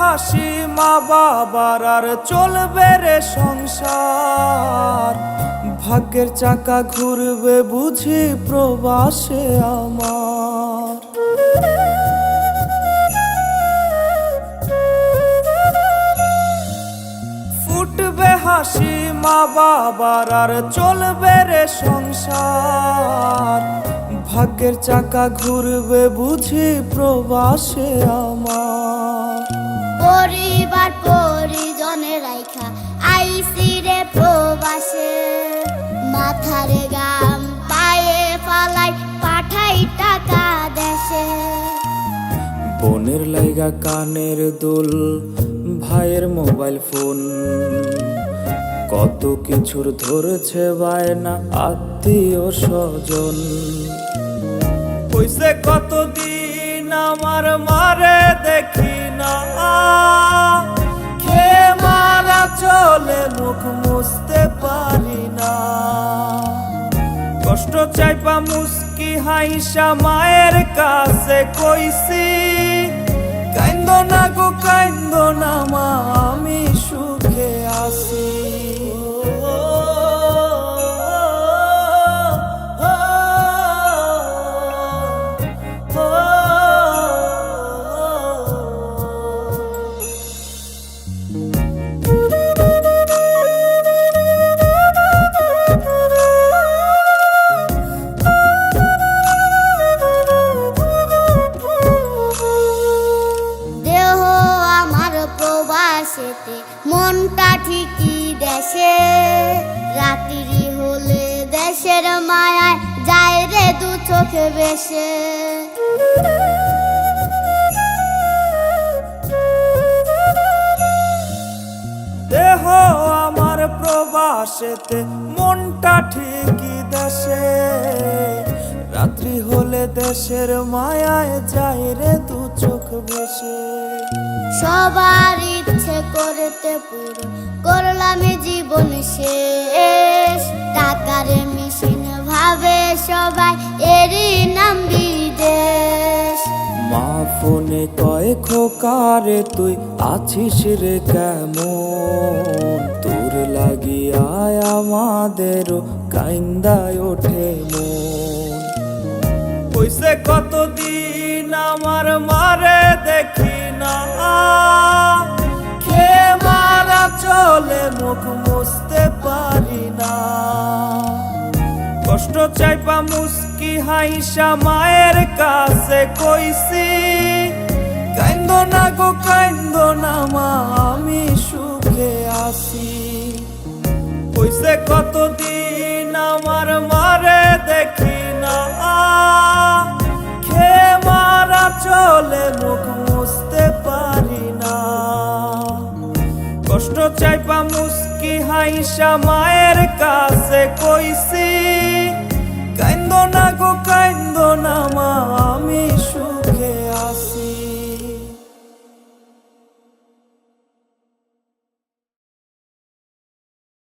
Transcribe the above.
হাসি মা বাবার আর চলবে রে সংসার। ভাগ্যের চাকা ঘুরবে বুঝি প্রবাসে আমার। ফুটবে হাসি মা বাবার আর চলবে রে সংসার। ভাগ্যের চাকা ঘুরবে বুঝি প্রবাসে আমার। পরিবার পরিজনে রাইখা আইসি রে প্রবাসে, মাথারে গাম পায়ে ফালাই পাঠাই টাকা দেশে। বোনের লাইগা কানের দুল, ভাইয়ের মোবাইল ফোন, কত কিছুর ধরছে বায়না আত্মীয় স্বজন। হইছে কতদিন আমার মারে দেখি না, খেয়ে মারা চলে মুখ মুছতে পারি না। কষ্ট চাইপা মুস্কি হাইসা মায়ের কাছে কইছি, কাইন্দো না গো কাইন্দো না মা, আমি সুখে আছি। মনটা ঠিকই দেশে, রাত্রি হলে দেশের মায়ায় যায় রে দু চোখে বেশে। দেহ আমার প্রবাসেতে, মনটা ঠিকই দেশে, রাত্রি হলে দেশের মায়ায় যায় রে দু চোখ বেশে। সবার ইচ্ছে করতে পুরো করলাম জীবন শেষ, টাকার মেশিন ভাবে সবাই এরই নাম বিদেশ। মা ফোনে কয় খোকারে তুই আছিস রে কেমন, তোর লাগিয়া আমাদেরও কাইন্দায় ওঠে মন। হইছে কতদিন আমার মারে দেখি না, খেয়ে মারা চলে মুখ মুছতে পারি না। কষ্ট চাইপা মুস্কি হাইসা মায়ের কাছে কইছি, কাইন্দো না গো কাইন্দো না মা, আমি সুখে আছি। হইছে কতদিন আমার মারে দেখি না, খেয়ে মারা চলে মুখ মুছতে পারি না। কষ্ট চাইপা মুস্কি হাইসা মায়ের কাছে কইছি, কাইন্দো না গো কাইন্দো না মা, আমি